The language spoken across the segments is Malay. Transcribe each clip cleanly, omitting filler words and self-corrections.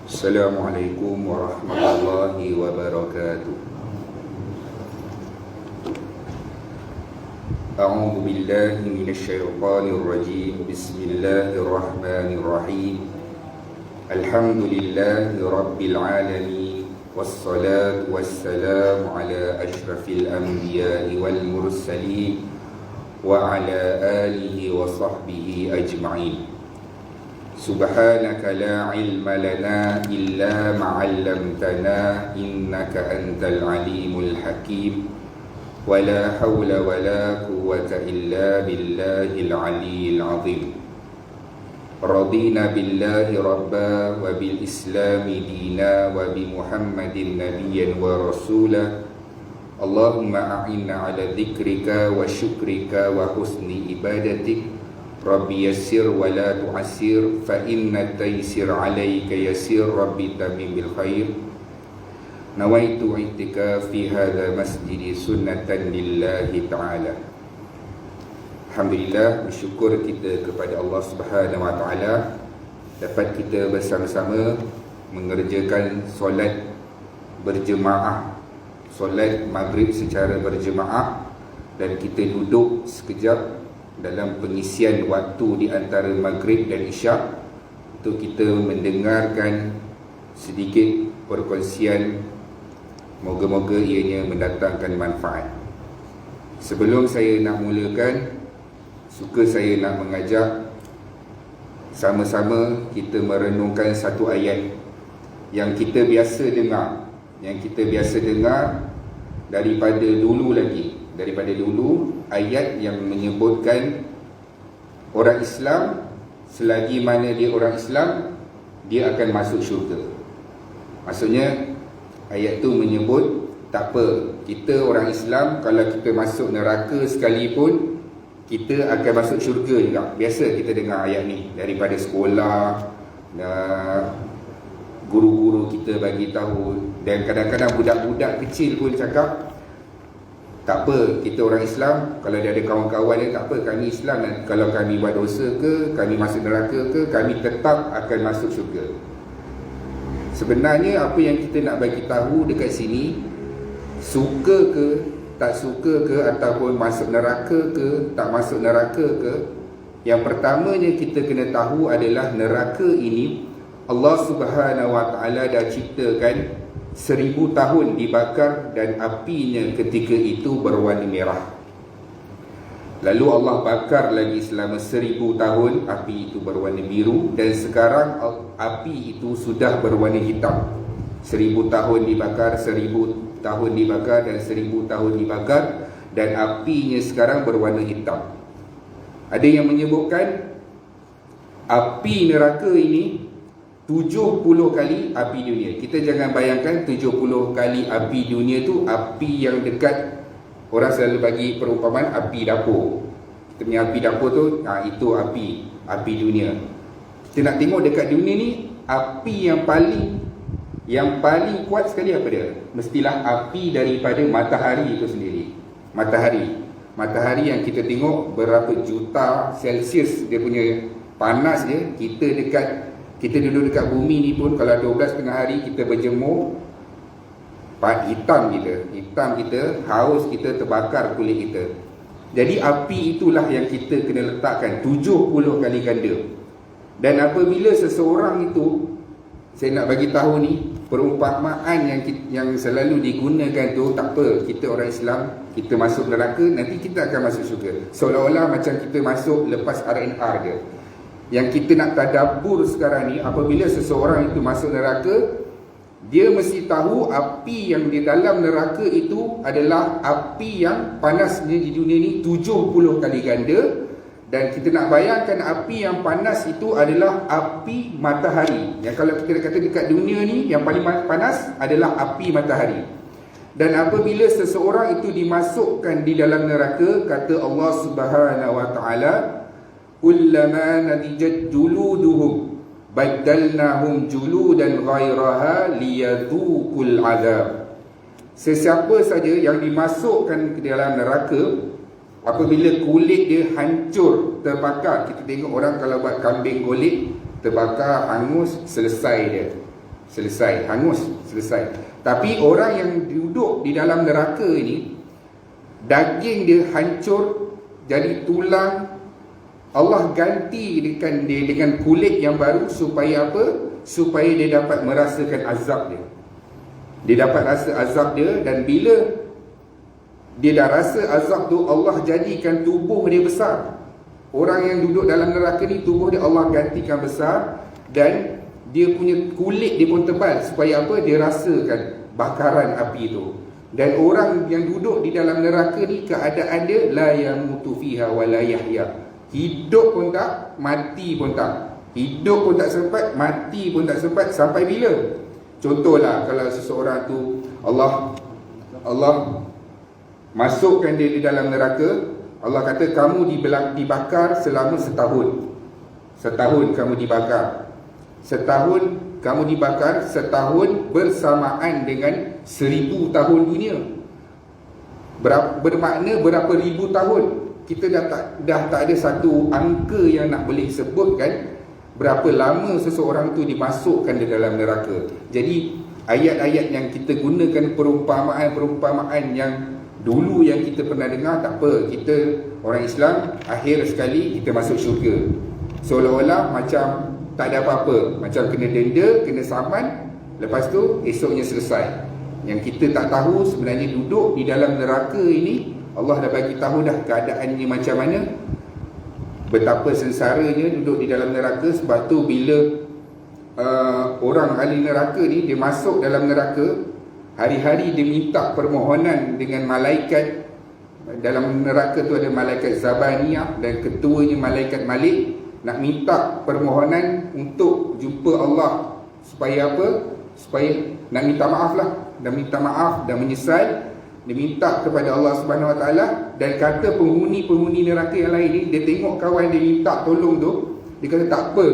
Assalamualaikum warahmatullahi wabarakatuh. A'udzu billahi minasyaitonir rajim. Bismillahirrahmanirrahim. Alhamdulillahi rabbil alamin. Wassalatu wassalamu ala asyrafil anbiya'i wal mursalin wa ala alihi wa sahbihi ajma'in. Subhanaka la ilma lana illa ma 'allamtana innaka antal alimul hakim. Wa la hawla wa la quwwata illa billahil aliyyil azim. Radina billahi rabba wa bil islami dina wa bi Muhammadin nabiyyan wa rasula. Allahumma a'inna ala dzikrika wa syukrika wa husni ibadatik. Rabbi yassir wa la tu'assir fa inna taysir alayka yassir. Rabbi tamim bil khair. Nawaitu i'tikaf fi hadha masjidi sunnatan lillahi ta'ala. Alhamdulillah, bersyukur kita kepada Allah Subhanahu wa ta'ala dapat kita bersama-sama mengerjakan solat berjemaah, solat maghrib secara berjemaah, dan kita duduk sekejap dalam pengisian waktu di antara maghrib dan isyak untuk kita mendengarkan sedikit perkongsian. Moga-moga ianya mendatangkan manfaat. Sebelum saya nak mulakan, suka saya nak mengajak sama-sama kita merenungkan satu ayat yang kita biasa dengar, daripada dulu lagi. Daripada dulu, ayat yang menyebutkan orang Islam, selagi mana dia orang Islam, dia akan masuk syurga. Maksudnya ayat tu menyebut tak apa, kita orang Islam kalau kita masuk neraka sekalipun, kita akan masuk syurga juga. Biasa kita dengar ayat ni daripada sekolah, guru-guru kita bagi tahu, dan kadang-kadang budak-budak kecil pun cakap tak apa, kita orang Islam, kalau dia ada kawan-kawan dia, tak apa, kami Islam, dan kalau kami buat dosa ke, kami masuk neraka ke, kami tetap akan masuk syurga. Sebenarnya apa yang kita nak bagi tahu dekat sini, suka ke, tak suka ke, ataupun masuk neraka ke, tak masuk neraka ke, yang pertamanya kita kena tahu adalah neraka ini Allah Subhanahu wa ta'ala dah ciptakan 1000 tahun dibakar, dan apinya ketika itu berwarna merah. Lalu Allah bakar lagi selama 1000 tahun, api itu berwarna biru, dan sekarang api itu sudah berwarna hitam. 1000 tahun dibakar, 1000 tahun dibakar, dan 1000 tahun dibakar, dan apinya sekarang berwarna hitam. Ada yang menyebutkan api neraka ini 70 kali api dunia. Kita jangan bayangkan 70 kali api dunia tu api yang dekat. Orang selalu bagi perumpamaan api dapur. Kita punya api dapur tu, itu api dunia. Kita nak tengok dekat dunia ni, api yang paling kuat sekali apa dia? Mestilah api daripada matahari itu sendiri. Matahari yang kita tengok berapa juta Celsius dia punya panas dia. Kita duduk dekat bumi ni pun, kalau 12 tengah hari kita berjemur, hitam kita, haus kita, terbakar kulit kita. Jadi api itulah yang kita kena letakkan 70 kali ganda. Dan apabila seseorang itu, saya nak bagi tahu ni, perumpamaan yang selalu digunakan tu, tak apa, kita orang Islam, kita masuk neraka, nanti kita akan masuk syurga. Seolah-olah macam kita masuk lepas R&R dia. Yang kita nak tadabbur sekarang ni, apabila seseorang itu masuk neraka, dia mesti tahu api yang di dalam neraka itu adalah api yang panasnya di dunia ni 70 kali ganda. Dan kita nak bayangkan api yang panas itu adalah api matahari. Yang kalau kita kata dekat dunia ni, yang paling panas adalah api matahari. Dan apabila seseorang itu dimasukkan di dalam neraka, kata Allah Subhanahu wa ta'ala, kullama nadijat juluduhum baddalnahum juludan ghairaha liyadhuqul azab. Sesiapa saja yang dimasukkan ke dalam neraka, apabila kulit dia hancur, terbakar. Kita tengok orang kalau buat kambing golek, terbakar, hangus, selesai dia. Selesai, hangus, selesai. Tapi orang yang duduk di dalam neraka ini, daging dia hancur jadi tulang. Allah ganti dengan kulit yang baru supaya apa? Supaya dia dapat merasakan azab dia. Dia dapat rasa azab dia, dan bila dia dah rasa azab tu, Allah jadikan tubuh dia besar. Orang yang duduk dalam neraka ni, tubuh dia Allah gantikan besar, dan dia punya kulit dia pun tebal supaya apa? Dia rasakan bakaran api tu. Dan orang yang duduk di dalam neraka ni, keadaan dia la yamutu fiha wa la yahya. Hidup pun tak, mati pun tak. Hidup pun tak sempat, mati pun tak sempat. Sampai bila? Contohlah kalau seseorang tu Allah masukkan dia di dalam neraka. Allah kata kamu dibakar selama setahun. Setahun kamu dibakar. Setahun kamu dibakar, setahun bersamaan dengan 1000 tahun dunia. Bermakna berapa ribu tahun. Kita dah tak ada satu angka yang nak boleh sebutkan berapa lama seseorang tu dimasukkan di dalam neraka. Jadi ayat-ayat yang kita gunakan, perumpamaan yang dulu yang kita pernah dengar, tak apa. Kita orang Islam akhir sekali kita masuk syurga. Seolah-olah macam tak ada apa-apa, macam kena denda, kena saman, lepas tu esoknya selesai. Yang kita tak tahu sebenarnya duduk di dalam neraka ini, Allah dah bagi tahu dah keadaannya macam mana, betapa sengsaranya duduk di dalam neraka. Sebab tu bila orang ahli neraka ni, dia masuk dalam neraka, hari-hari dia minta permohonan dengan malaikat. Dalam neraka tu ada malaikat Zabaniyah dan ketuanya malaikat Malik, nak minta permohonan untuk jumpa Allah. Supaya apa? Supaya nak minta maaf lah, dan minta maaf dan menyesal. Dia minta kepada Allah Subhanahu Wa Taala. Dan kata penghuni-penghuni neraka yang lain ni, dia tengok kawan dia minta tolong tu, dia kata tak apa,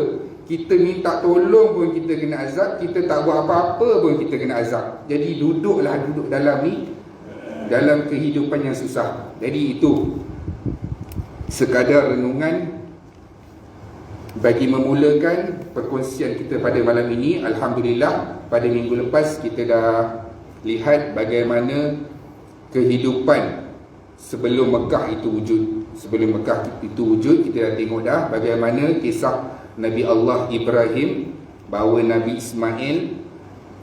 kita minta tolong pun kita kena azab, kita tak buat apa-apa pun kita kena azab. Jadi duduk dalam ni, dalam kehidupan yang susah. Jadi itu sekadar renungan bagi memulakan perkongsian kita pada malam ini. Alhamdulillah, pada minggu lepas kita dah lihat bagaimana kehidupan sebelum Mekah itu wujud. Sebelum Mekah itu wujud, kita dah tengok dah bagaimana kisah Nabi Allah Ibrahim bawa Nabi Ismail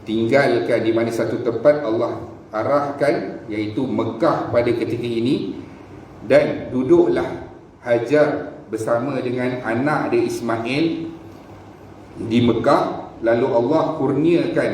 tinggalkan di mana satu tempat Allah arahkan, iaitu Mekah pada ketika ini. Dan duduklah Hajar bersama dengan anak dia Ismail di Mekah. Lalu Allah kurniakan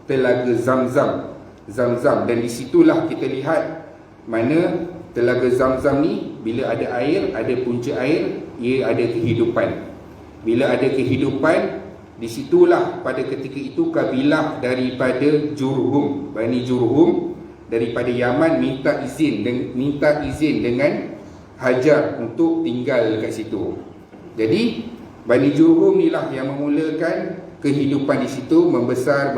telaga Zamzam, dan disitulah kita lihat mana telaga Zamzam ni, bila ada air, ada punca air, ia ada kehidupan. Bila ada kehidupan, disitulah pada ketika itu kabilah daripada Jurhum, Bani Jurhum daripada Yaman minta izin dengan Hajar untuk tinggal kat situ. Jadi Bani Jurhum inilah yang memulakan kehidupan di situ, membesar,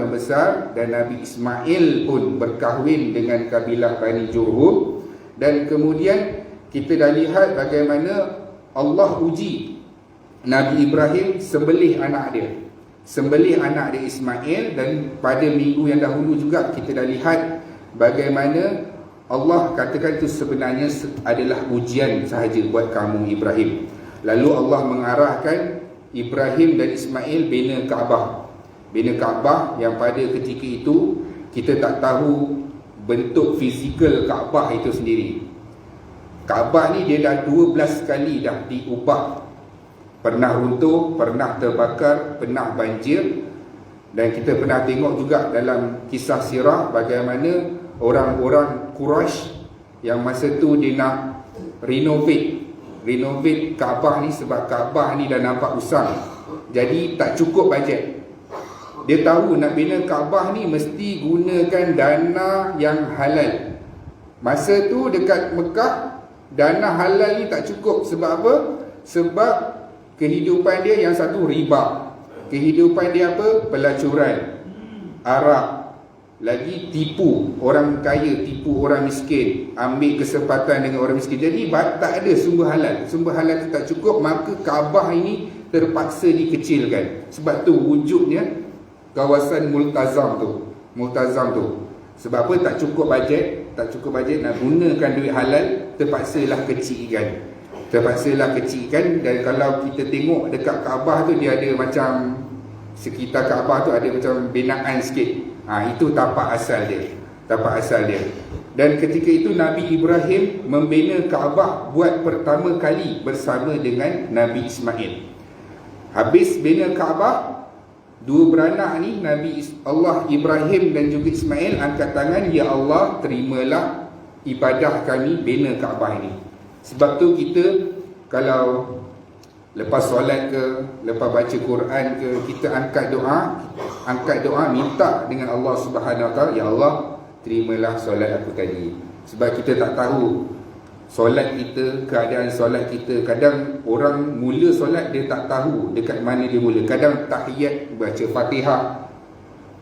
dan Nabi Ismail pun berkahwin dengan kabilah Bani Jurhum. Dan kemudian kita dah lihat bagaimana Allah uji Nabi Ibrahim sembelih anak dia Ismail. Dan pada minggu yang dahulu juga kita dah lihat bagaimana Allah katakan itu sebenarnya adalah ujian sahaja buat kamu Ibrahim. Lalu Allah mengarahkan Ibrahim dan Ismail bina Kaabah yang pada ketika itu kita tak tahu bentuk fizikal Kaabah itu sendiri. Kaabah ni dia dah 12 kali dah diubah. Pernah runtuh, pernah terbakar, pernah banjir. Dan kita pernah tengok juga dalam kisah sirah bagaimana orang-orang Quraisy yang masa tu dia nak renovate Kaabah ni, sebab Kaabah ni dah nampak usang. Jadi tak cukup bajet. Dia tahu nak bina Kaabah ni mesti gunakan dana yang halal. Masa tu dekat Mekah, dana halal ni tak cukup. Sebab apa? Sebab kehidupan dia yang satu riba. Kehidupan dia apa? Pelacuran, arak, lagi tipu orang kaya, tipu orang miskin, ambil kesempatan dengan orang miskin. Jadi tak ada sumber halal. Sumber halal itu tak cukup, maka Kaabah ini terpaksa dikecilkan. Sebab tu wujudnya kawasan multazam tu. Sebab apa? Tak cukup bajet nak gunakan duit halal, terpaksalah kecilkan. Dan kalau kita tengok dekat Kaabah tu, dia ada macam sekitar Kaabah tu ada macam binaan sikit. Itu tapak asal dia. Dan ketika itu Nabi Ibrahim membina Kaabah buat pertama kali bersama dengan Nabi Ismail. Habis bina Kaabah, dua beranak ni, Nabi Allah Ibrahim dan juga Ismail angkat tangan, "Ya Allah, terimalah ibadah kami bina Kaabah ini." Sebab tu kita kalau lepas solat ke, lepas baca Quran ke, kita angkat doa minta dengan Allah Subhanahu Wa Taala, "Ya Allah, terimalah solat aku tadi." Sebab kita tak tahu solat kita, keadaan solat kita. Kadang orang mula solat dia tak tahu dekat mana dia mula. Kadang tahiyat baca Fatihah,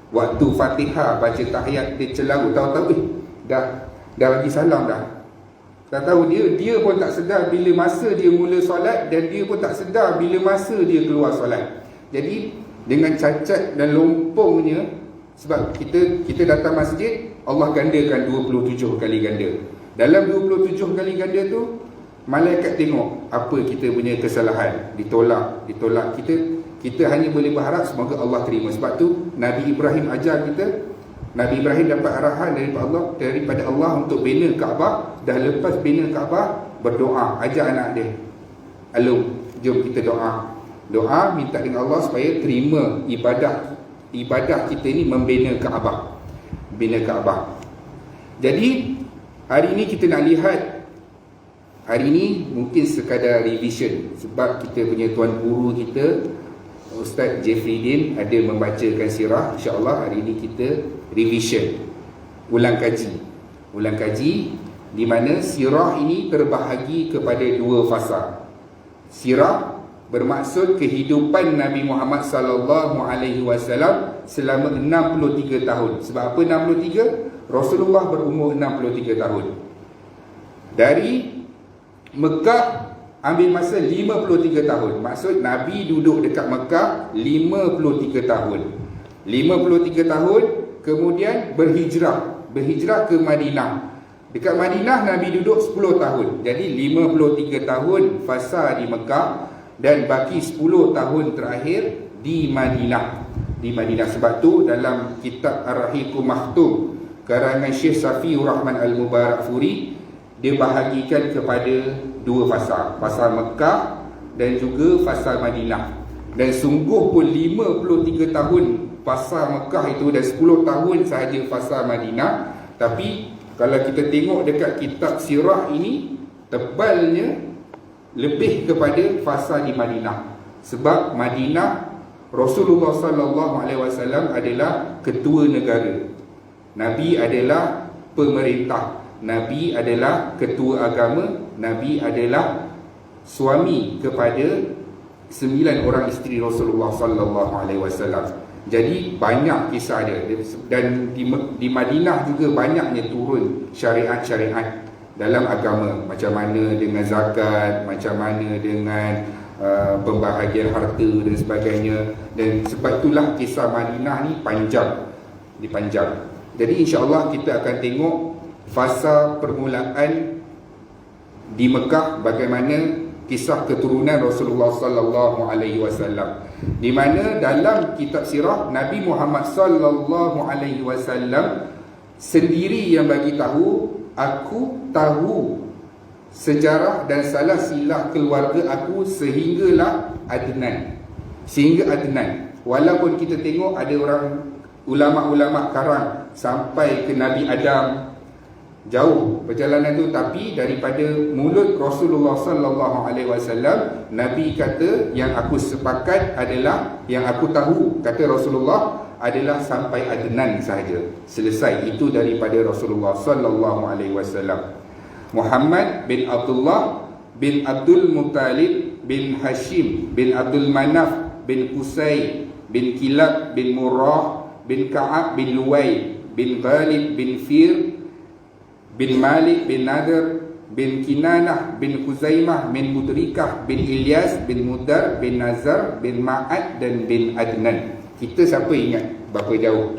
waktu Fatihah baca tahiyat dia celaru, tahu-tahu dah bagi salam dah. Tak tahu dia pun tak sedar bila masa dia mula solat, dan dia pun tak sedar bila masa dia keluar solat. Jadi dengan cacat dan lompongnya, sebab kita datang masjid, Allah gandakan 27 kali ganda. Dalam 27 kali ganda tu, malaikat tengok apa kita punya kesalahan, ditolak. Kita hanya boleh berharap semoga Allah terima. Sebab tu Nabi Ibrahim ajar kita, Nabi Ibrahim dapat arahan daripada Allah untuk bina Kaabah. Dah lepas bina Kaabah, berdoa, ajak anak dia, "Alung, jom kita doa minta dengan Allah supaya terima ibadah kita ni membina Kaabah. Jadi hari ni kita nak lihat, hari ni mungkin sekadar revision, sebab kita punya tuan guru kita Ustaz Jeffrey Din ada membacakan sirah. InsyaAllah hari ini kita revision, ulang kaji, di mana sirah ini terbahagi kepada dua fasa. Sirah bermaksud kehidupan Nabi Muhammad sallallahu alaihi wasallam selama 63 tahun. Sebab apa 63? Rasulullah berumur 63 tahun. Dari Mekah ambil masa 53 tahun. Maksud Nabi duduk dekat Mekah 53 tahun. 53 tahun, kemudian berhijrah ke Madinah. Dekat Madinah Nabi duduk 10 tahun. Jadi 53 tahun fasa di Mekah, dan baki 10 tahun terakhir di Madinah. Sebab tu dalam kitab Ar-Rahiqul Maktum karangan Syekh Safiur Rahman Al-Mubarakfuri, dia bahagikan kepada dua fasa, fasa Mekah dan juga fasa Madinah. Dan sungguh pun 53 tahun fasa Mekah itu dan 10 tahun sahaja fasa Madinah. Tapi kalau kita tengok dekat kitab sirah ini, tebalnya lebih kepada fasa di Madinah. Sebab Madinah, Rasulullah sallallahu alaihi wasallam adalah ketua negara. Nabi adalah pemerintah. Nabi adalah ketua agama. Nabi adalah suami kepada 9 orang isteri Rasulullah sallallahu alaihi wasallam. Jadi banyak kisah dia. Dan di Madinah juga banyaknya turun syariat-syariat dalam agama. Macam mana dengan zakat, macam mana dengan pembahagian harta dan sebagainya. Dan sebab itulah kisah Madinah ni dipanjang. Jadi insya-Allah kita akan tengok fasa permulaan di Mekah, bagaimana kisah keturunan Rasulullah sallallahu alaihi wasallam, di mana dalam kitab sirah Nabi Muhammad sallallahu alaihi wasallam sendiri yang bagi tahu, "Aku tahu sejarah dan salah silah keluarga aku sehingga Adnan." Walaupun kita tengok ada orang ulama-ulama karang sampai ke Nabi Adam, jauh perjalanan tu, tapi daripada mulut Rasulullah sallallahu alaihi wasallam, Nabi kata yang aku sepakat adalah, yang aku tahu, kata Rasulullah, adalah sampai Adnan sahaja. Selesai. Itu daripada Rasulullah sallallahu alaihi wasallam. Muhammad bin Abdullah bin Abdul Muttalib bin Hashim bin Abdul Manaf bin Qusay bin Kilab bin Murrah bin Ka'ab bin Luway bin Ghalib bin Fir bin Malik bin Nadir bin Kinanah bin Khuzaimah bin Mudrikah bin Ilyas bin Mudar bin Nazar bin Ma'ad dan bin Adnan. Kita siapa ingat berapa jauh?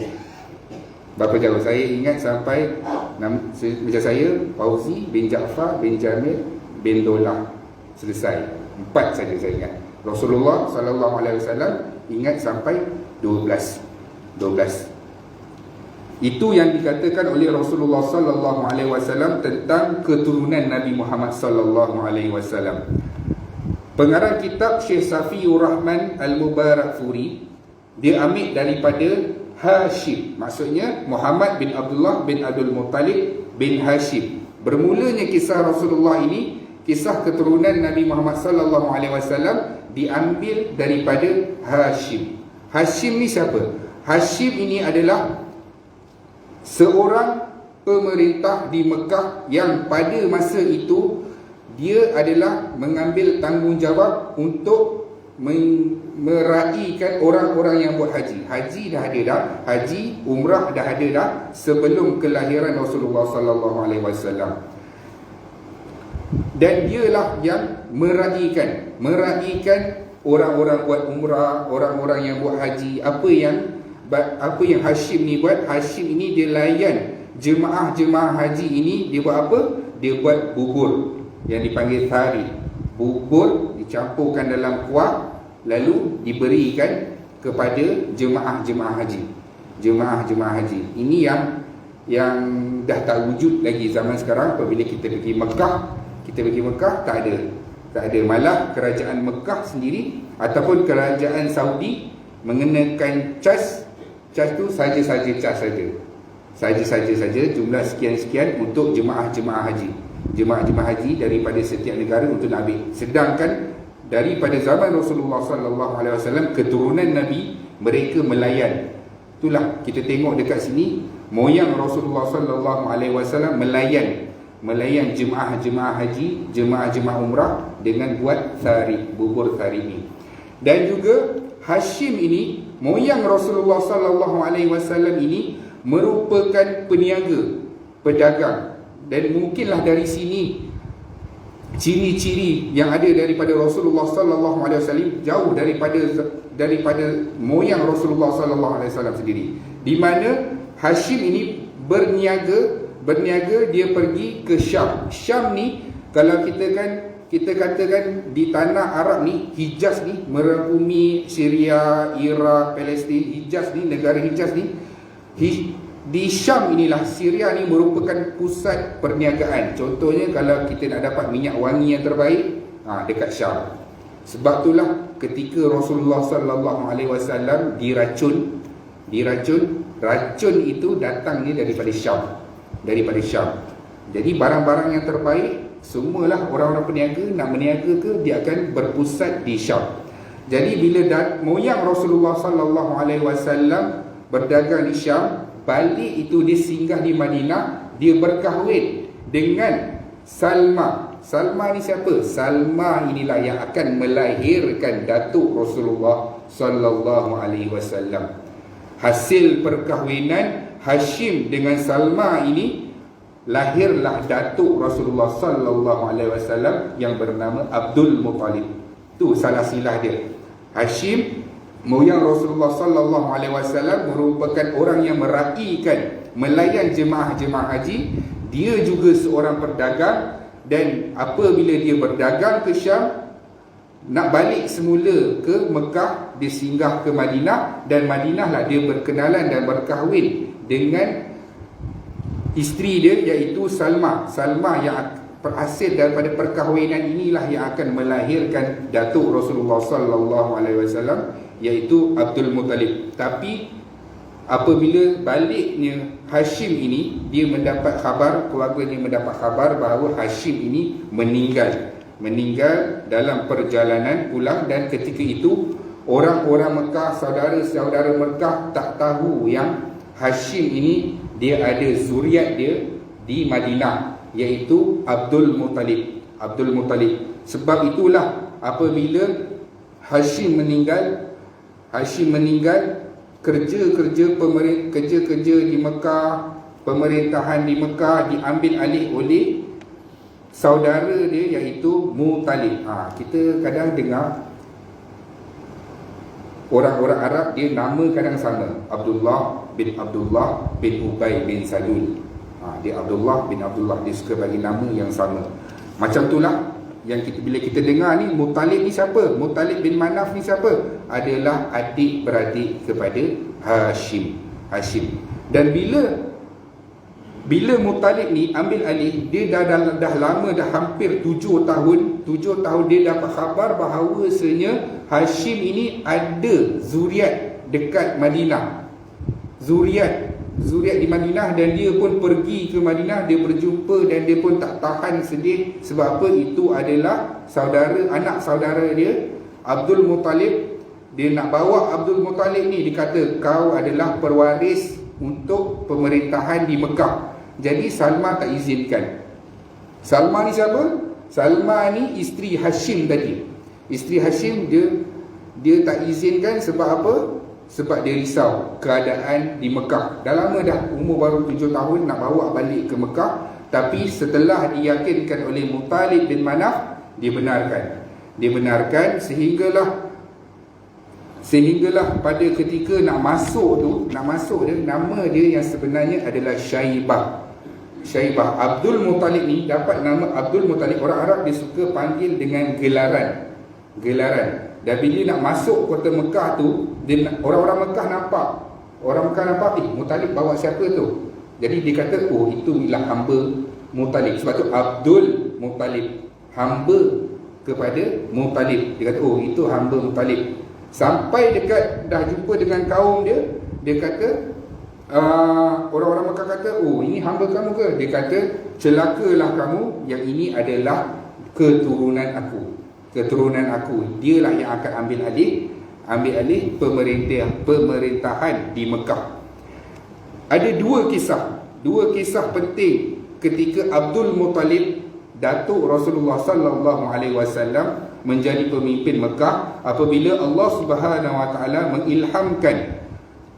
Berapa jauh? Saya ingat sampai macam saya, Fauzi bin Ja'far bin Jamil bin Dolah. Selesai. 4 saja saya ingat. Rasulullah sallallahu alaihi wasallam ingat sampai 12. Itu yang dikatakan oleh Rasulullah sallallahu alaihi wasallam tentang keturunan Nabi Muhammad sallallahu alaihi wasallam. Pengarang kitab Syekh Safiur Rahman Al-Mubarakfuri, dia ambil daripada Hashim, maksudnya Muhammad bin Abdullah bin Abdul Muttalib bin Hashim. Bermulanya kisah Rasulullah ini, kisah keturunan Nabi Muhammad sallallahu alaihi wasallam diambil daripada Hashim. Hashim ni siapa? Hashim ini adalah seorang pemerintah di Mekah yang pada masa itu dia adalah mengambil tanggungjawab untuk meraihkan orang-orang yang buat haji. Haji dah ada dah, haji umrah dah ada dah sebelum kelahiran Rasulullah sallallahu alaihi wasallam. Dan dialah yang meraihkan orang-orang buat umrah, orang-orang yang buat haji. Apa yang Hashim ni buat? Hashim ini dia layan jemaah-jemaah haji ini. Dia buat apa? Dia buat bubur yang dipanggil thari. Bubur dicampurkan dalam kuah, lalu diberikan kepada jemaah-jemaah haji. Jemaah-jemaah haji ini yang dah tak wujud lagi zaman sekarang. Apabila kita pergi Mekah, tak ada. Malah kerajaan Mekah sendiri ataupun kerajaan Saudi mengenakan cas tu saja-saja cas saja jumlah sekian-sekian untuk jemaah-jemaah haji. Jemaah-jemaah haji daripada setiap negara untuk nak ambil. Sedangkan daripada zaman Rasulullah sallallahu alaihi wasallam, keturunan Nabi, mereka melayan. Itulah kita tengok dekat sini, moyang Rasulullah sallallahu alaihi wasallam melayan jemaah-jemaah haji, jemaah-jemaah umrah dengan buat thari, bubur thari ini. Dan juga Hashim ini, moyang Rasulullah sallallahu alaihi wasallam ini merupakan peniaga, pedagang. Dan mungkinlah dari sini ciri-ciri yang ada daripada Rasulullah sallallahu alaihi wasallam jauh daripada moyang Rasulullah sallallahu alaihi wasallam sendiri. Di mana Hashim ini berniaga, dia pergi ke Syam. Syam ni kalau kita katakan di tanah Arab ni, Hijaz ni merangkumi Syria, Iraq, Palestin. Hijaz ni, negara Hijaz ni, di Syam inilah, Syria ni merupakan pusat perniagaan. Contohnya kalau kita nak dapat minyak wangi yang terbaik, dekat Syam. Sebab itulah ketika Rasulullah sallallahu alaihi wasallam diracun, racun itu datangnya daripada Syam. Jadi barang-barang yang terbaik semualah orang-orang peniaga nak berniaga ke, dia akan berpusat di Syam. Jadi bila moyang Rasulullah sallallahu alaihi wasallam berdagang di Syam, balik itu dia singgah di Madinah, dia berkahwin dengan Salma. Salma ni siapa? Salma inilah yang akan melahirkan datuk Rasulullah sallallahu alaihi wasallam. Hasil perkahwinan Hashim dengan Salma ini, lahirlah datuk Rasulullah sallallahu alaihi wasallam yang bernama Abdul Muttalib. Tu salah silah dia. Hashim, moyang Rasulullah sallallahu alaihi wasallam, merupakan orang yang melayan jemaah-jemaah haji. Dia juga seorang pedagang, dan apabila dia berdagang ke Syam, nak balik semula ke Mekah, dia singgah ke Madinah, dan Madinah lah dia berkenalan dan berkahwin dengan isteri dia, iaitu Salma. Salma yang berhasil daripada perkahwinan inilah yang akan melahirkan datuk Rasulullah sallallahu alaihi wasallam, iaitu Abdul Muttalib. Tapi apabila baliknya Hashim ini, dia mendapat khabar, keluarganya mendapat khabar bahawa Hashim ini meninggal dalam perjalanan pulang. Dan ketika itu orang-orang Mekah, saudara-saudara Mekah tak tahu yang Hashim ini dia ada zuriat dia di Madinah, iaitu Abdul Muttalib. Sebab itulah apabila Hashim meninggal, kerja-kerja di Mekah, pemerintahan di Mekah diambil alih oleh saudara dia iaitu Muttalib. Kita kadang dengar orang-orang Arab dia nama kadang sama, Abdullah bin Ubay bin Salul. Dia Abdullah bin Abdullah, dia suka bagi nama yang sama. Macam itulah yang bila kita dengar ni, Muttalib ni siapa? Muttalib bin Manaf ni siapa? Adalah adik-beradik kepada Hashim. Dan bila Muttalib ni ambil alih, dia dah lama, dah hampir 7 tahun dia dapat khabar bahawasanya Hashim ini ada zuriat dekat Madinah. Zuriat di Madinah, dan dia pun pergi ke Madinah, dia berjumpa dan dia pun tak tahan sedih. Sebab apa? Itu adalah anak saudara dia Abdul Muttalib. Dia nak bawa Abdul Muttalib ni, dikata kau adalah pewaris untuk pemerintahan di Mekah. Jadi Salma tak izinkan. Salma ni siapa? Salma ni isteri Hashim tadi. Isteri Hashim dia tak izinkan. Sebab apa? Sebab dia risau keadaan di Mekah. Dah lama dah, umur baru 7 tahun nak bawa balik ke Mekah. Tapi setelah diyakinkan oleh Muttalib bin Manaf, dia benarkan sehinggalah pada ketika nak masuk dia, nama dia yang sebenarnya adalah Syaibah. Abdul Muttalib ni dapat nama Abdul Muttalib. Orang Arab dia suka panggil dengan gelaran. Dan bila nak masuk kota Mekah tu, orang-orang Mekah nampak, Muttalib bawa siapa tu? Jadi dia kata, oh itu ialah hamba Muttalib. Sebab tu Abdul Muttalib, hamba kepada Muttalib. Dia kata, oh itu hamba Muttalib. Sampai dekat dah jumpa dengan kaum dia kata, orang-orang Mekah kata, oh ini hamba kamu ke? Dia kata, celakalah kamu, yang ini adalah keturunan aku. Dialah yang akan ambil alih pemerintahan di Mekah. Ada dua kisah penting ketika Abdul Muttalib, datuk Rasulullah sallallahu alaihi wasallam, menjadi pemimpin Mekah, apabila Allah Subhanahu wa taala mengilhamkan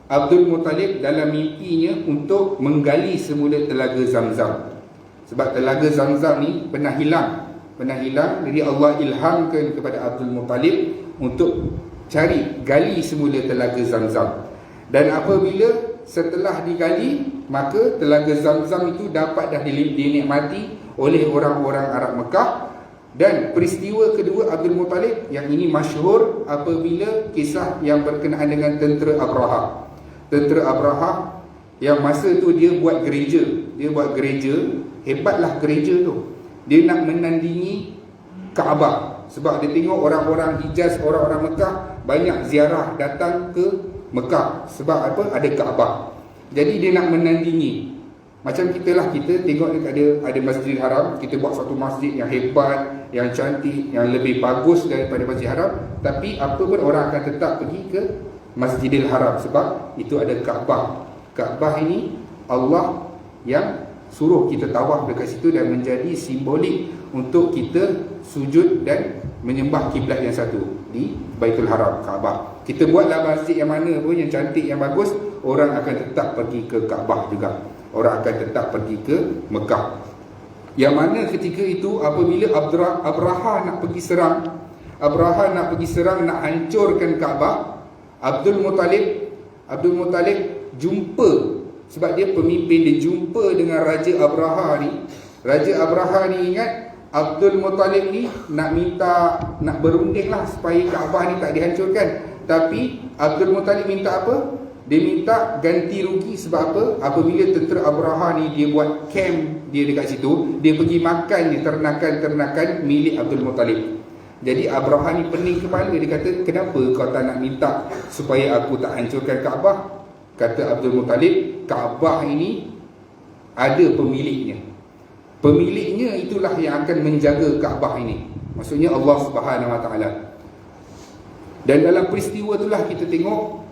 Abdul Muttalib dalam mimpinya untuk menggali semula telaga Zamzam. Sebab telaga Zamzam ni pernah hilang. Jadi Allah ilhamkan kepada Abdul Muttalib untuk gali semula telaga Zamzam. Dan apabila setelah digali, maka telaga Zamzam itu dapat dah dinikmati oleh orang-orang Arab Mekah. Dan peristiwa kedua Abdul Muttalib yang ini masyhur apabila kisah yang berkenaan dengan tentera Abraha yang masa tu dia buat gereja. Hebatlah gereja tu. Dia nak menandingi Kaabah. Sebab dia tengok orang-orang Hijaz, orang-orang Mekah banyak ziarah datang ke Mekah. Sebab apa? Ada Kaabah. Jadi dia nak menandingi. Macam kita tengok ada Masjidil Haram, kita buat satu masjid yang hebat, yang cantik, yang lebih bagus daripada Masjidil Haram, tapi apa pun orang akan tetap pergi ke Masjidil Haram sebab itu ada Kaabah. Kaabah ini Allah yang suruh kita tawaf dekat situ dan menjadi simbolik untuk kita sujud dan menyembah kiblat yang satu di Baitul Haram, Kaabah. Kita buatlah masjid yang mana pun yang cantik, yang bagus, orang akan tetap pergi ke Kaabah juga. Orang akan tetap pergi ke Mekah. Yang mana ketika itu apabila Abraha nak pergi serang, nak hancurkan Kaabah, Abdul Muttalib jumpa, sebab dia pemimpin, dia jumpa dengan Raja Abraha ni. Raja Abraha ni ingat Abdul Muttalib ni nak berunding lah supaya Kaabah ni tak dihancurkan. Tapi Abdul Muttalib minta apa? Dia minta ganti rugi. Sebab apa? Apabila tentera Abraha ni dia buat camp dia dekat situ, dia pergi makan ni ternakan milik Abdul Muttalib. Jadi Abraha ni pening kepala, dia kata, kenapa kau tak nak minta supaya aku tak hancurkan Kaabah? Kata Abdul Muttalib, Kaabah ini ada pemiliknya. Pemiliknya itulah yang akan menjaga Kaabah ini. Maksudnya Allah Subhanahu Wa Taala. Dan dalam peristiwa itulah kita tengok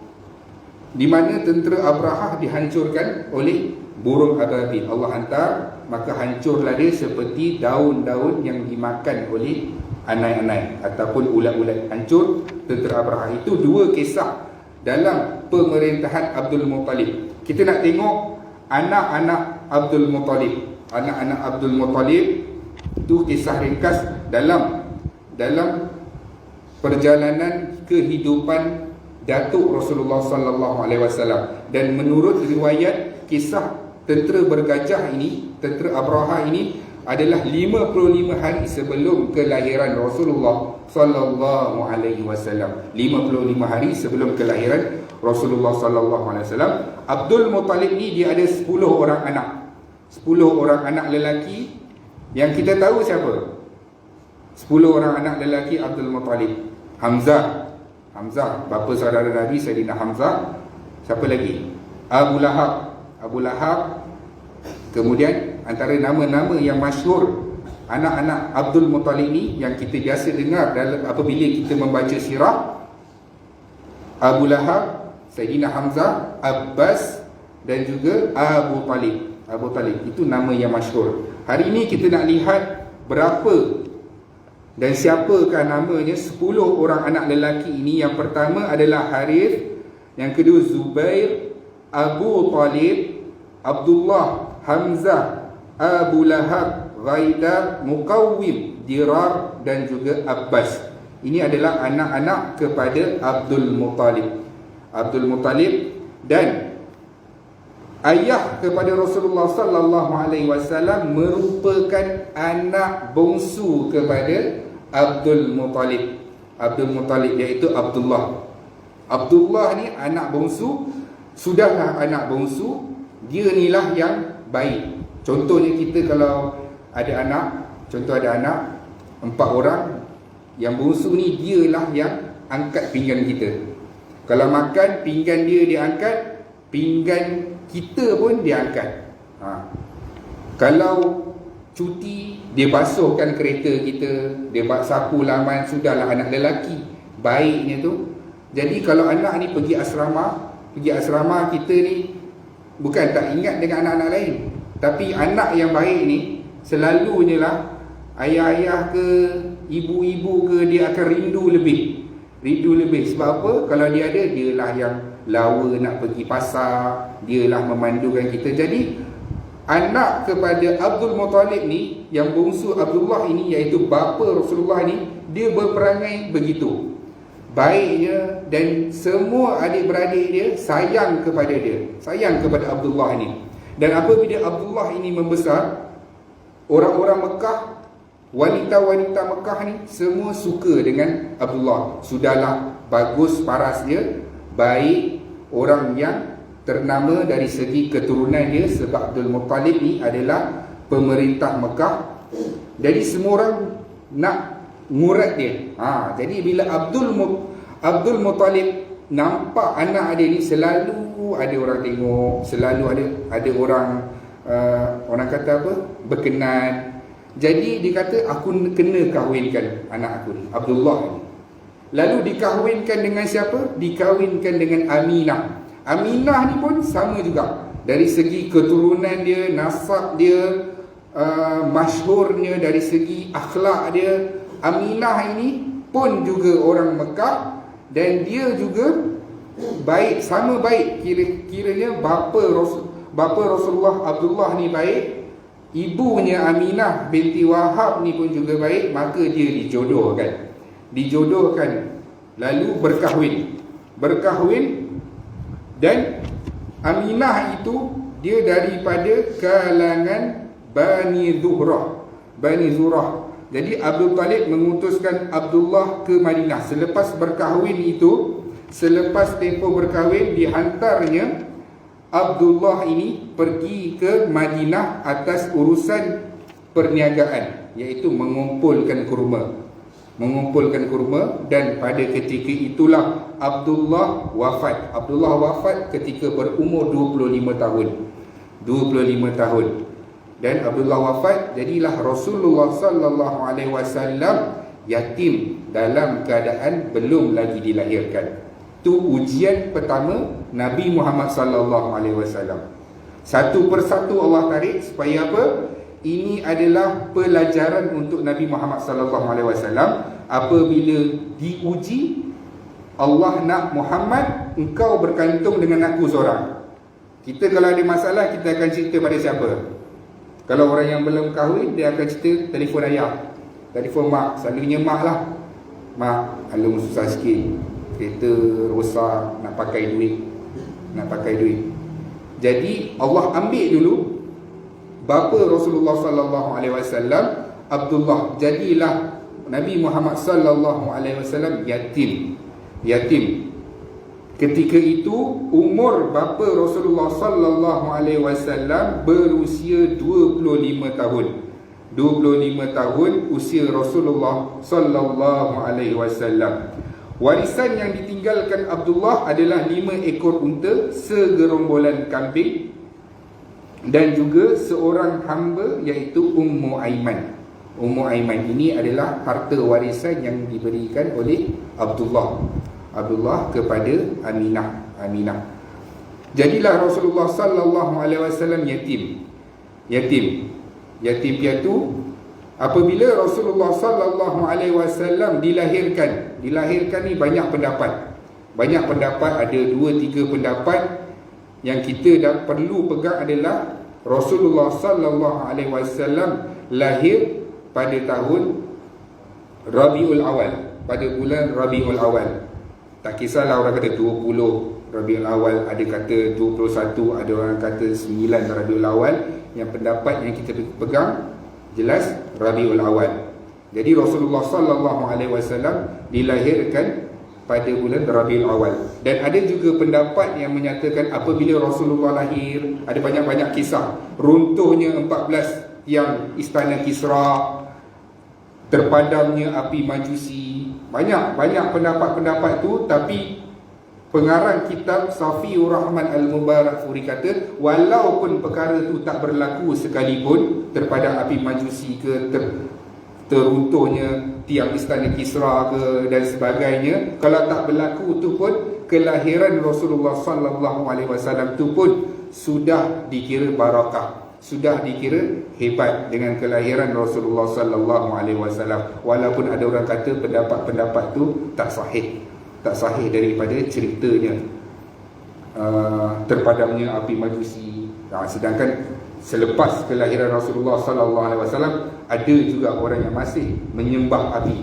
di mana tentera Abraha dihancurkan oleh burung ababil. Allah hantar, maka hancurlah dia seperti daun-daun yang dimakan oleh anai-anai ataupun ulat-ulat. Hancur tentera Abraha. Itu dua kisah dalam pemerintahan Abdul Muttalib. Kita nak tengok anak-anak Abdul Muttalib. Anak-anak Abdul Muttalib Itu kisah ringkas dalam perjalanan kehidupan Datuk Rasulullah sallallahu alaihi wasallam. Dan menurut riwayat, kisah tentera bergajah ini, tentera Abraha ini adalah 55 hari sebelum kelahiran Rasulullah sallallahu alaihi wasallam. 55 hari sebelum kelahiran Rasulullah sallallahu alaihi wasallam. Abdul Muttalib ni dia ada 10 orang anak. 10 orang anak lelaki yang kita tahu siapa? 10 orang anak lelaki Abdul Muttalib. Hamzah, bapa saudara Nabi Sayyidina Hamzah. Siapa lagi? Abu Lahab. Kemudian antara nama-nama yang masyhur anak-anak Abdul Muttalib ni yang kita biasa dengar dalam apabila kita membaca sirah, Abu Lahab, Sayyidina Hamzah, Abbas dan juga Abu Talib. Itu nama yang masyhur. Hari ini kita nak lihat berapa dan siapakah namanya 10 orang anak lelaki ini. Yang pertama adalah Harith, yang kedua Zubair, Abu Talib, Abdullah, Hamzah, Abu Lahab, Ghaidar, Muqawwim, Dirar dan juga Abbas. Ini adalah anak-anak kepada Abdul Muttalib dan ayah kepada Rasulullah sallallahu alaihi wasallam merupakan anak bongsu kepada Abdul Muttalib iaitu Abdullah. Abdullah ni anak bongsu, sudahlah anak bongsu, dia inilah yang baik. Contohnya kita kalau ada anak, 4 orang, yang bongsu ni dialah yang angkat pinggan kita. Kalau makan, pinggan dia diangkat, pinggan kita pun dia angkat. Kalau cuti, dia basuhkan kereta kita, dia sapu laman, sudahlah anak lelaki baiknya tu. Jadi kalau anak ni pergi asrama kita ni bukan tak ingat dengan anak-anak lain, tapi anak yang baik ni selalunya lah ayah-ayah ke ibu-ibu ke, dia akan rindu lebih. Sebab apa? Kalau dia ada, dialah yang lawa nak pergi pasar, dialah memandukan kita. Jadi anak kepada Abdul Muttalib ni, yang bongsu Abdullah ini, iaitu bapa Rasulullah ni, dia berperangai begitu baiknya, dan semua adik-beradik dia sayang kepada Abdullah ini. Dan apabila Abdullah ini membesar, orang-orang Mekah, wanita-wanita Mekah ni semua suka dengan Abdullah. Sudahlah bagus paras dia, baik, orang yang ternama dari segi keturunan dia, sebab Abdul Muttalib ni adalah pemerintah Mekah. Jadi semua orang nak murad dia. Jadi bila Abdul Muttalib nampak anak dia ni, selalu ada orang tengok, selalu ada orang kata apa, berkenan. Jadi dia kata, aku kena kahwinkan anak aku ni, Abdullah ni. Lalu dikahwinkan dengan siapa? Dikahwinkan dengan Aminah. Aminah ni pun sama juga, dari segi keturunan dia, nasab dia, masyhurnya, dari segi akhlak dia. Aminah ini pun juga orang Mekah, dan dia juga baik, sama baik. Kiranya bapa Rasulullah Abdullah ni baik, ibunya Aminah binti Wahab ni pun juga baik. Maka dia dijodohkan, lalu berkahwin. Dan Aminah itu dia daripada kalangan Bani Zurah. Jadi Abdul Talib mengutuskan Abdullah ke Madinah. Selepas berkahwin itu, selepas tempoh berkahwin, dihantarnya Abdullah ini pergi ke Madinah atas urusan perniagaan, iaitu mengumpulkan kurma. Dan pada ketika itulah Abdullah wafat ketika berumur 25 tahun. Dan Abdullah wafat, jadilah Rasulullah sallallahu alaihi wasallam yatim dalam keadaan belum lagi dilahirkan. Itu ujian pertama Nabi Muhammad sallallahu alaihi wasallam. Satu persatu Allah tarik supaya apa? Ini adalah pelajaran untuk Nabi Muhammad sallallahu alaihi wasallam. Apabila diuji, Allah nak, Muhammad, engkau bergantung dengan aku seorang. Kita kalau ada masalah, kita akan cerita pada siapa? Kalau orang yang belum kahwin, dia akan cerita telefon ayah, telefon mak. Selalunya mak lah. Mak, alung susah sikit, kereta rosak, nak pakai duit. Jadi Allah ambil dulu bapa Rasulullah sallallahu alaihi wasallam, Abdullah. Jadilah Nabi Muhammad sallallahu alaihi wasallam yatim. Ketika itu umur bapa Rasulullah sallallahu alaihi wasallam berusia 25 tahun. 25 tahun usia Rasulullah sallallahu alaihi wasallam. Warisan yang ditinggalkan Abdullah adalah 5 ekor unta, segerombolan kambing dan juga seorang hamba iaitu Ummu Aiman. Ummu Aiman ini adalah harta warisan yang diberikan oleh Abdullah kepada Aminah. Jadilah Rasulullah sallallahu alaihi wasallam yatim piatu apabila Rasulullah sallallahu alaihi wasallam dilahirkan ni banyak pendapat, ada 2-3 pendapat. Yang kita perlu pegang adalah Rasulullah sallallahu alaihi wasallam lahir pada tahun Rabiul Awal, pada bulan Rabiul Awal. Tak kisahlah orang kata 20 Rabiul Awal, ada kata 21, ada orang kata 9 Rabiul Awal. Yang pendapat yang kita pegang jelas Rabiul Awal. Jadi Rasulullah sallallahu alaihi wasallam dilahirkan pada bulan Rabiul Awal. Dan ada juga pendapat yang menyatakan apabila Rasulullah lahir, ada banyak-banyak kisah. Runtuhnya 14 yang istana Kisra, terpadamnya api Majusi. Banyak pendapat-pendapat tu. Tapi pengarang kitab Safiur Rahman Al-Mubarakfuri kata walaupun perkara tu tak berlaku sekalipun, terpadam api Majusi ke, teruntuhnya tiang istana Kisra ke dan sebagainya, kalau tak berlaku tu pun kelahiran Rasulullah sallallahu alaihi wasallam tu pun sudah dikira barakah, sudah dikira hebat dengan kelahiran Rasulullah sallallahu alaihi wasallam. Walaupun ada orang kata pendapat-pendapat tu tak sahih daripada ceritanya terpadamnya api Majusi. Sedangkan selepas kelahiran Rasulullah sallallahu alaihi wasallam ada juga orang yang masih menyembah api.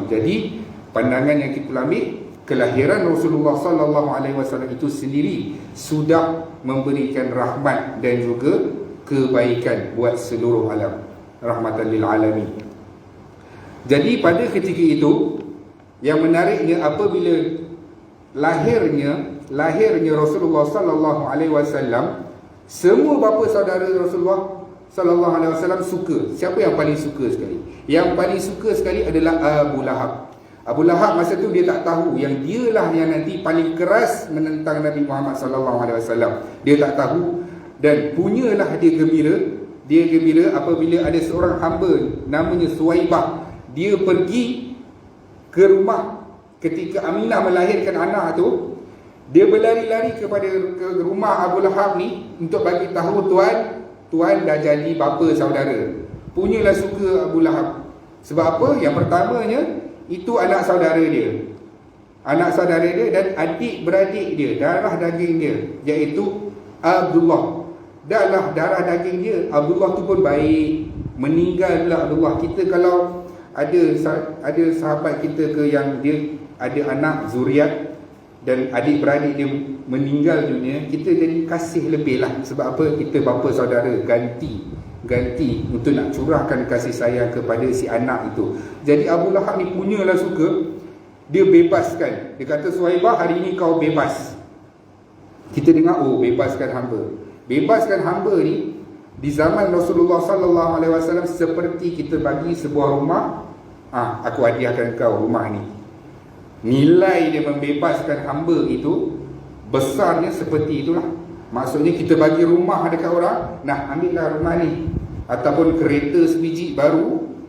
Jadi pandangan yang kita ambil, kelahiran Rasulullah sallallahu alaihi wasallam itu sendiri sudah memberikan rahmat dan juga kebaikan buat seluruh alam, rahmatan lil alamin. Jadi pada ketika itu yang menariknya, apabila lahirnya Rasulullah sallallahu alaihi wasallam, semua bapa saudara Rasulullah sallallahu alaihi wasallam suka. Siapa yang paling suka sekali? Yang paling suka sekali adalah Abu Lahab. Abu Lahab masa tu dia tak tahu yang dialah yang nanti paling keras menentang Nabi Muhammad sallallahu alaihi wasallam. Dia tak tahu dan punyalah dia gembira. Dia gembira apabila ada seorang hamba namanya Suwaibah. Dia pergi ke rumah ketika Aminah melahirkan anak tu. Dia berlari-lari ke rumah Abu Lahab ni untuk bagi tahu tuan dah jadi bapa saudara. Punyalah suka Abu Lahab. Sebab apa? Yang pertamanya, itu anak saudara dia. Anak saudara dia dan adik-beradik dia, darah daging dia, iaitu Abdullah. Dahlah darah daging dia, Abdullah tu pun baik. Meninggal pula Abdullah. Kita kalau ada sahabat kita ke yang dia ada anak zuriat dan adik-beradik dia meninggal dunia, kita jadi kasih lebih lah. Sebab apa? Kita bapa saudara, ganti untuk nak curahkan kasih sayang kepada si anak itu. Jadi Abu Lahab ni punyalah suka. Dia bebaskan. Dia kata, Suhaibah, hari ini kau bebas. Kita dengar, bebaskan hamba. Bebaskan hamba ni di zaman Rasulullah sallallahu alaihi wasallam seperti kita bagi sebuah rumah, aku hadiahkan kau rumah ni. Nilai dia membebaskan hamba itu besarnya seperti itulah. Maksudnya kita bagi rumah dekat orang, ambillah rumah ni, ataupun kereta sebiji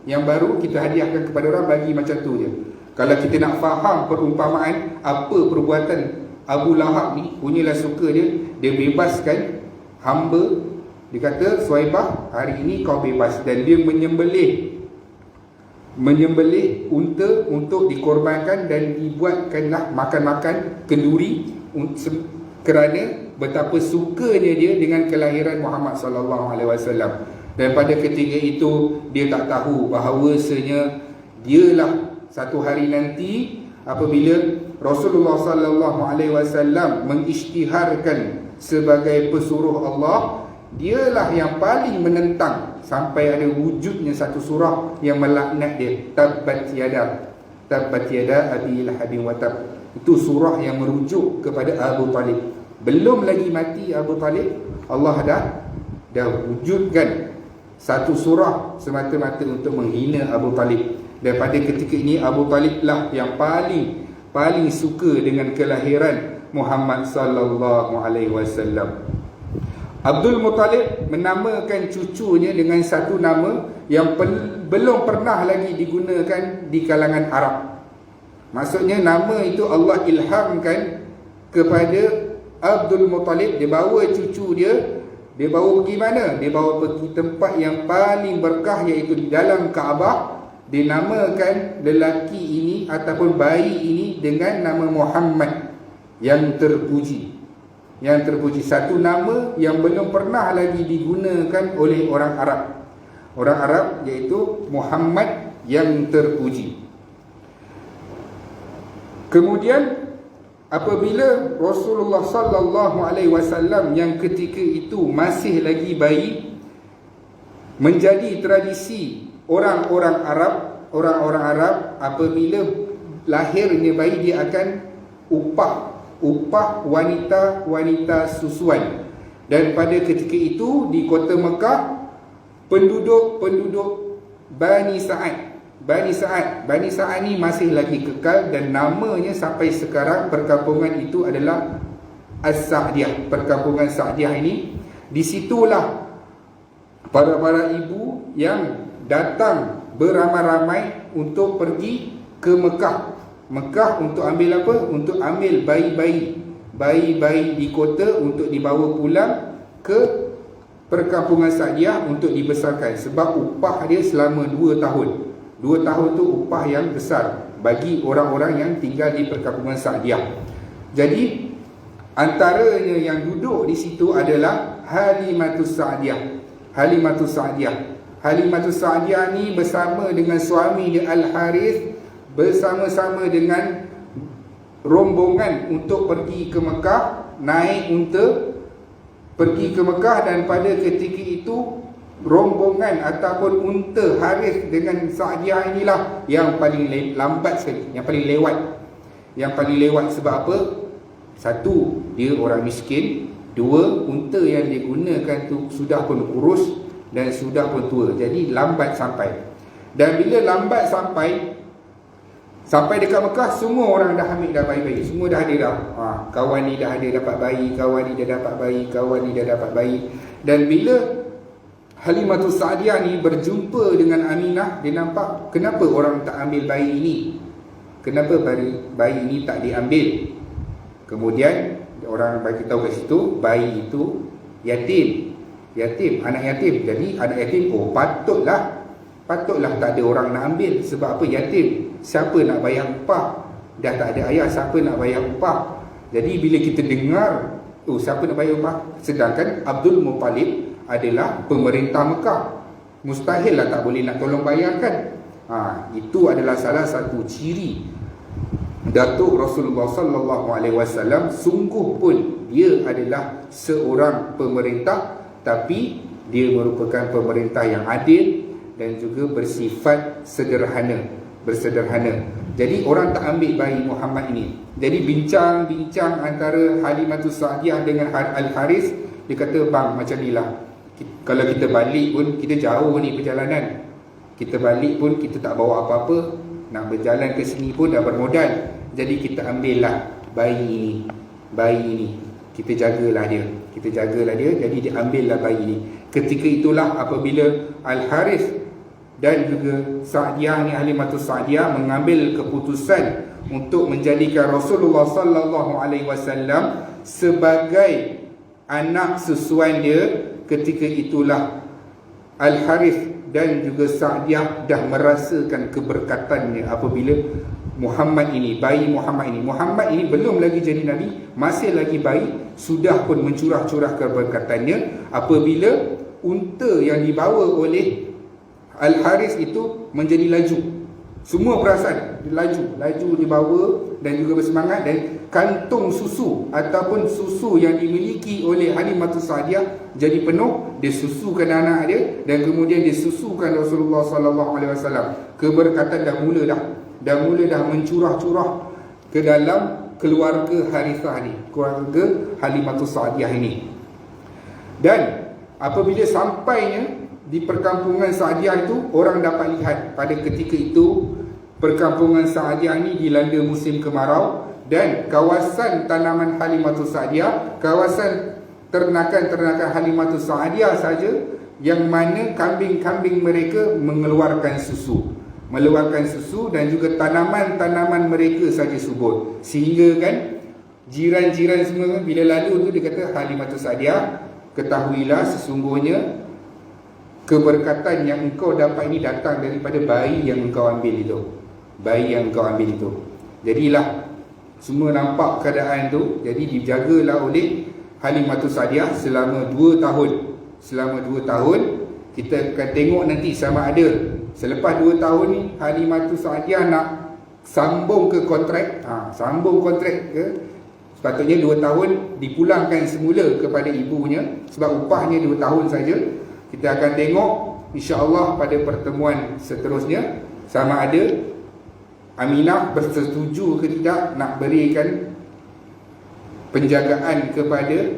yang baru kita hadiahkan kepada orang, bagi macam tu je. Kalau kita nak faham perumpamaan apa perbuatan Abu Lahab ni, punyalah suka dia bebaskan hamba. Dia kata, Suhaibah, hari ini kau bebas. Dan dia menyembelih unta untuk dikorbankan dan dibuatkanlah makan-makan kenduri kerana betapa sukanya dia dengan kelahiran Muhammad sallallahu alaihi wasallam. Dan pada ketika itu dia tak tahu bahawasanya dialah satu hari nanti apabila Rasulullah sallallahu alaihi wasallam mengisytiharkan sebagai pesuruh Allah, dialah yang paling menentang sampai ada wujudnya satu surah yang melaknat dia, tabbat yada abi lahabin wa tab. Itu surah yang merujuk kepada Abu Talib. Belum lagi mati Abu Talib, Allah dah wujudkan satu surah semata-mata untuk menghina Abu Talib. Dan pada ketika ini Abu Talib lah yang paling suka dengan kelahiran Muhammad sallallahu alaihi wasallam. Abdul Muttalib menamakan cucunya dengan satu nama yang belum pernah lagi digunakan di kalangan Arab. Maksudnya nama itu Allah ilhamkan kepada Abdul Muttalib. Dia bawa cucu dia bawa pergi mana? Dia bawa pergi tempat yang paling berkah, iaitu di dalam Kaabah. Dinamakan lelaki ini ataupun bayi ini dengan nama Muhammad yang terpuji. Yang terpuji, satu nama yang belum pernah lagi digunakan oleh orang Arab. Orang Arab, iaitu Muhammad yang terpuji. Kemudian apabila Rasulullah sallallahu alaihi wasallam yang ketika itu masih lagi bayi, menjadi tradisi orang-orang Arab apabila lahirnya bayi dia akan upah wanita susuan. Dan pada ketika itu di kota Mekah, penduduk Bani Sa'ad ni masih lagi kekal dan namanya sampai sekarang perkampungan itu adalah As-Sa'diyah. Perkampungan Sa'diyah ini, disitulah para ibu yang datang beramai-ramai untuk pergi ke Mekah untuk ambil apa? Untuk ambil bayi-bayi di kota untuk dibawa pulang ke perkampungan Sa'diyah untuk dibesarkan. Sebab upah dia selama 2 tahun. 2 tahun tu upah yang besar bagi orang-orang yang tinggal di perkampungan Sa'diyah. Jadi antaranya yang duduk di situ adalah Halimatus Sa'diyah ni bersama dengan suami dia Al-Harith, bersama-sama dengan rombongan untuk pergi ke Mekah, naik unta pergi ke Mekah. Dan pada ketika itu rombongan ataupun unta Harith dengan Sa'diyah inilah yang paling lambat sekali, yang paling lewat. Sebab apa? Satu, dia orang miskin. Dua, unta yang digunakan tu sudah pun kurus dan sudah pun tua, jadi lambat sampai. Dan bila lambat sampai dekat Mekah, semua orang dah ambil dah bayi-bayi, semua dah ada dah. Kawan ni dah ada dapat bayi, kawan ni dah dapat bayi, kawan ni dah dapat bayi. Dan bila Halimatus Sa'diyah ni berjumpa dengan Aminah, dia nampak kenapa orang tak ambil bayi ini, kenapa bayi ini tak diambil. Kemudian orang bagi tahu kat situ, bayi itu yatim, anak yatim. Jadi anak yatim, patutlah tak ada orang nak ambil. Sebab apa? Yatim. Siapa nak bayar upah? Dah tak ada ayah, siapa nak bayar upah? Jadi bila kita dengar, siapa nak bayar upah? Sedangkan Abdul Muttalib adalah pemerintah Mekah, mustahil lah tak boleh nak tolong bayarkan. Itu adalah salah satu ciri Datuk Rasulullah sallallahu alaihi wasallam. Sungguh pun dia adalah seorang pemerintah, tapi dia merupakan pemerintah yang adil dan juga bersifat sederhana. Jadi orang tak ambil bayi Muhammad ini. Jadi bincang antara Halimatus Sa'diyah dengan Al-Harith. Dia kata, bang, macam ni lah, kalau kita balik pun, kita jauh ni perjalanan, kita balik pun kita tak bawa apa-apa, nak berjalan ke sini pun dah bermodal. Jadi kita ambillah bayi ini, kita jagalah dia. Jadi dia ambillah bayi ini. Ketika itulah apabila Al-Harith dan juga Sa'diyah ni, Halimatus Sa'diyah, mengambil keputusan untuk menjadikan Rasulullah sallallahu alaihi wasallam sebagai anak susuan dia. Ketika itulah Al-Harith dan juga Sa'diyah dah merasakan keberkatannya apabila Muhammad ini, bayi Muhammad ini. Muhammad ini belum lagi jadi Nabi, masih lagi bayi, sudah pun mencurah-curah keberkatannya apabila unta yang dibawa oleh Al-Haris itu menjadi laju. Semua perasan laju dibawa dan juga bersemangat, dan kantung susu ataupun susu yang dimiliki oleh Halimatus Sa'diyah jadi penuh. Dia susukan anak dia dan kemudian dia susukan Rasulullah sallallahu alaihi wasallam. Keberkatan dah mula mencurah-curah ke dalam keluarga Harithah ni, keluarga Halimatus Sa'diyah ini. Dan apabila sampainya di perkampungan Sa'diyah itu, orang dapat lihat pada ketika itu perkampungan Sa'diyah ini dilanda musim kemarau, dan kawasan tanaman Halimatus Sa'diyah, kawasan ternakan-ternakan Halimatus Sa'diyah saja yang mana kambing-kambing mereka mengeluarkan susu dan juga tanaman-tanaman mereka saja subur. Sehingga kan jiran-jiran semua bila lalu tu dia kata, Halimatus Sa'diyah, ketahuilah sesungguhnya keberkatan yang engkau dapat ini datang daripada bayi yang engkau ambil itu. Jadilah semua nampak keadaan tu, jadi dijagalah oleh Halimatus Sa'diyah selama 2 tahun. Selama 2 tahun kita akan tengok nanti sama ada selepas 2 tahun ni Halimatus Sa'diyah nak sambung ke kontrak, sambung kontrak ke, sepatutnya 2 tahun dipulangkan semula kepada ibunya sebab upahnya 2 tahun saja. Kita akan tengok insya-Allah pada pertemuan seterusnya sama ada Aminah bersetuju ke tidak nak berikan penjagaan kepada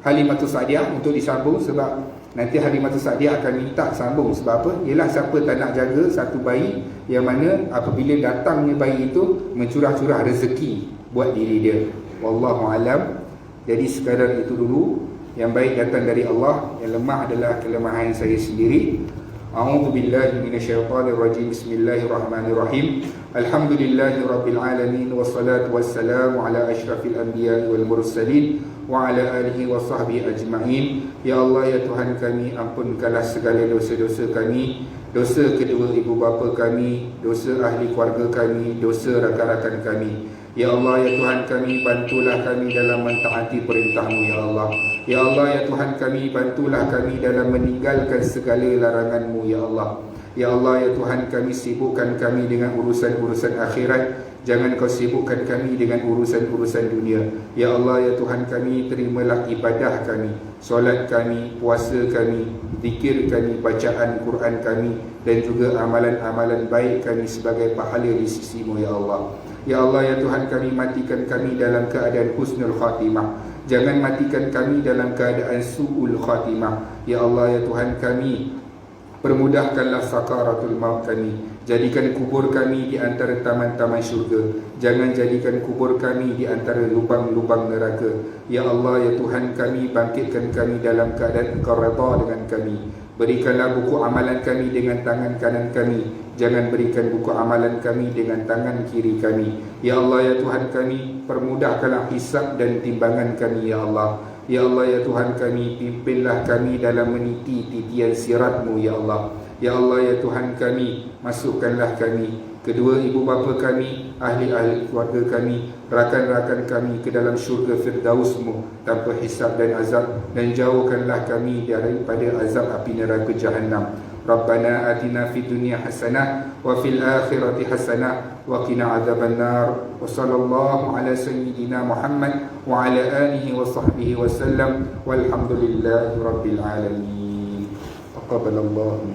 Halimatus Sa'diyah untuk disambung, sebab nanti Halimatus Sa'diyah akan minta sambung. Sebab apa? Ialah siapa tak nak jaga satu bayi yang mana apabila datangnya bayi itu mencurah-curah rezeki buat diri dia. Wallahu alam. Jadi sekadar itu dulu. Yang baik datang dari Allah, yang lemah adalah kelemahan saya sendiri. A'udzu billahi minasyaitonir rajim. Bismillahirrahmanirrahim. Alhamdulillahirabbil alamin wassalatu wassalamu ala asyrafil anbiya'i wal mursalin wa ala alihi wa sahbihi ajma'in. Ya Allah, ya Tuhan kami, ampunkanlah segala dosa-dosa kami, dosa kedua ibu bapa kami, dosa ahli keluarga kami, dosa rakan-rakan kami. Ya Allah, ya Tuhan kami, bantulah kami dalam mentaati perintah-Mu ya Allah. Ya Allah, ya Tuhan kami, bantulah kami dalam meninggalkan segala larangan-Mu ya Allah. Ya Allah, ya Tuhan kami, sibukkan kami dengan urusan-urusan akhirat. Jangan Kau sibukkan kami dengan urusan-urusan dunia. Ya Allah, ya Tuhan kami, terimalah ibadah kami, solat kami, puasa kami, zikir kami, bacaan Quran kami, dan juga amalan-amalan baik kami sebagai pahala di sisi-Mu ya Allah. Ya Allah, ya Tuhan kami, matikan kami dalam keadaan husnul khatimah. Jangan matikan kami dalam keadaan su'ul khatimah. Ya Allah, ya Tuhan kami, permudahkanlah sakaratul maut kami. Jadikan kubur kami di antara taman-taman syurga. Jangan jadikan kubur kami di antara lubang-lubang neraka. Ya Allah, ya Tuhan kami, bangkitkan kami dalam keadaan Engkau redha dengan kami. Berikanlah buku amalan kami dengan tangan kanan kami. Jangan berikan buku amalan kami dengan tangan kiri kami. Ya Allah, ya Tuhan kami, permudahkanlah hisab dan timbangan kami ya Allah. Ya Allah, ya Tuhan kami, pimpinlah kami dalam meniti titian sirat-Mu ya Allah. Ya Allah, ya Tuhan kami, masukkanlah kami, kedua ibu bapa kami, ahli-ahli keluarga kami, rakan-rakan kami ke dalam syurga Firdaus-Mu tanpa hisab dan azab, dan jauhkanlah kami daripada azab api neraka Jahannam. Rabbana atina fid dunya hasanah wa fil akhirati hasanah wa qina adzabannar. Wa sallallahu ala sayyidina Muhammad wa ala alihi wa sahbihi wa sallam. Walhamdulillahi rabbil alamin. Taqabbalallahu